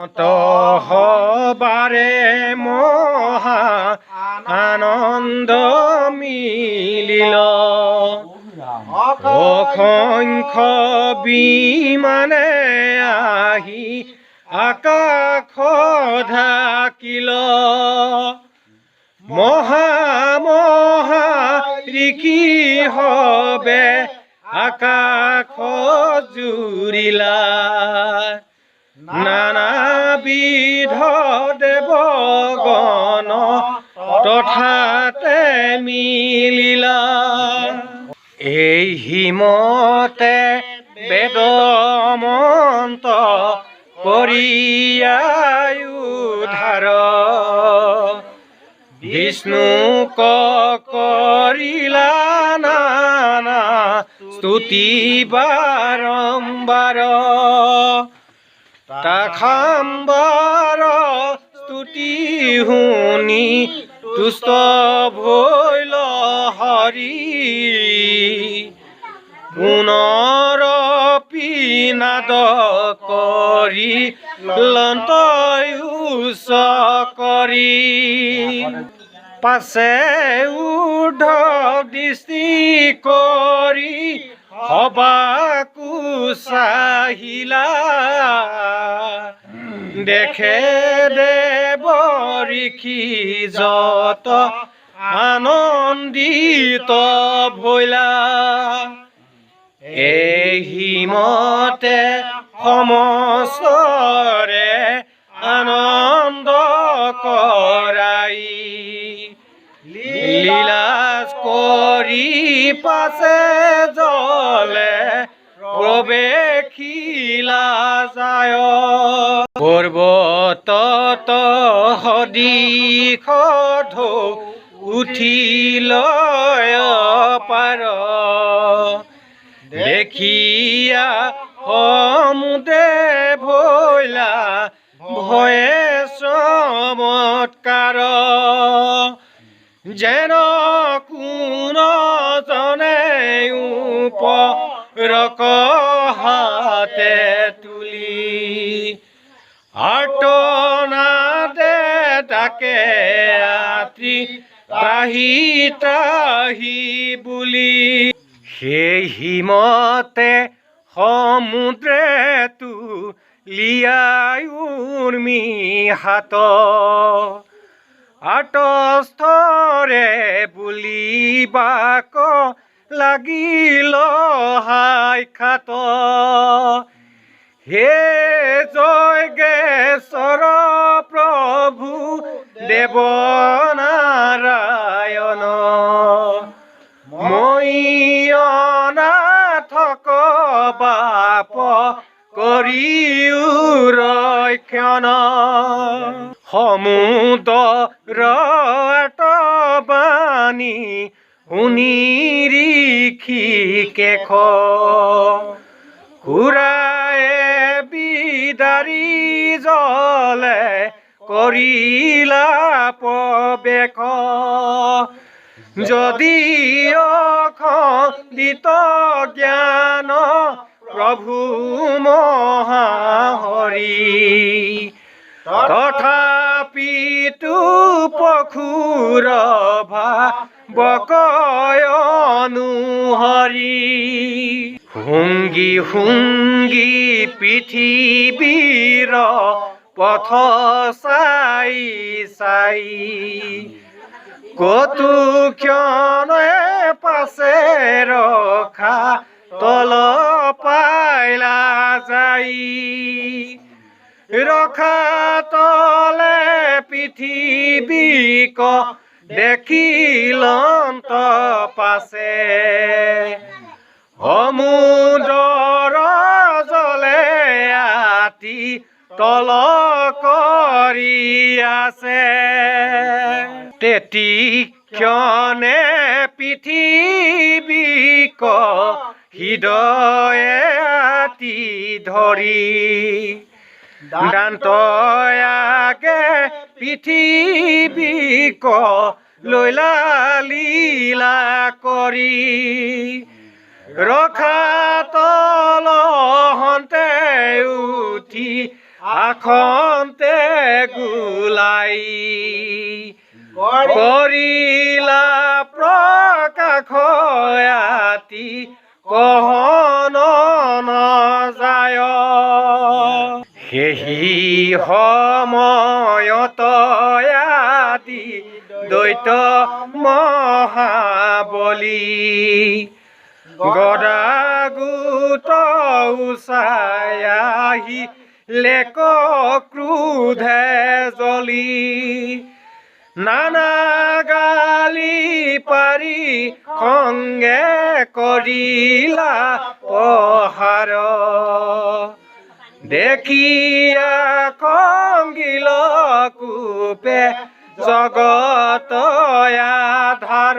তহবাৰে মহা আনন্দ মিলিল অসংখ্য বিমানে আহি আকাশ ঢাকিল মহা মহা ঋষি হবে আকাশ জুৰিলা নানাবিধ দেৱগণ তথাতে মিলিলা এই হিমতে বেদমন্ত কৰিয়াই উদ্ধাৰ বিষ্ণুক কৰিলা নানা স্তুতি বাৰম্বাৰ তাখাম্বাৰ স্তুতি শুনি তুষ্ট ভৈল হৰি পুনৰ পিনাদ কৰি লন্তই উচ্চ কৰি পাছে ঊৰ্ধ দৃষ্টি কৰি সবাকো চাহিলা দেখে দেৱ ঋষি যত আনন্দিত ভৈলা এই হিমতে সমস্তৰে আনন্দ কৰাই লীলাজ কৰি পাছে জলে প্ৰৱেশিলা যায় পৰ্বতত সদিশ ঢৌ উঠিল পাৰ দেখিয়া সমুদ্ৰে ভৈলা ভয়ে চমৎকাৰ যেন কোন জনে ওপৰক হাতে তুলি আৰ্তনাদে ডাকে আত্ৰি ত্ৰাহি ত্ৰাহি বুলি সেই হিমতে সমুদ্ৰে তুলিয়াই উৰ্মি হাত আতস্থৰে বুলিবাক লাগিল সাক্ষাৎ হে জয়গেশ্বৰ প্ৰভু দেৱ নাৰায়ণ মই অনাথক বাপ কৰিও ৰক্ষণ সমুদ্ৰৰ বাণী শুনি ঋষিকেশ ঘূৰায়ে বিদাৰি জলে কৰিলা প্ৰৱেশ যদি অখণ্ডিত জ্ঞান প্ৰভু মহাহৰি তথাপিতো পখুৰ ভাৱকয় অনুহৰি শুংগি শুংগি পৃথিৱীৰ পথ চাই চাই কতো ক্ষণে পাছে ৰখা তল পাইলা যাই ৰখা তলে পৃথিৱীক দেখিলন্ত পাছে সমুদ্ৰৰ জলে আতি তল কৰি আছে তেতি ক্ষণে পৃথিৱীক হৃদয়ে আতি ধৰি দান্তয়াগে পৃথিৱীক লৈলা লীলা কৰি ৰখা তল হন্তে উঠি আখন্তে গোলাই কৰিলা প্ৰকাশয়াতি কহন নযায় সেহি সময়ত আদি দৈত মহাবলী গদাগুট উচাই আহি লেক ক্ৰোধে জ্বলি নানা গালি পাৰি খংগে কৰিলা পহাৰ দেখিয়া খংগিল কোপে জগত আধাৰ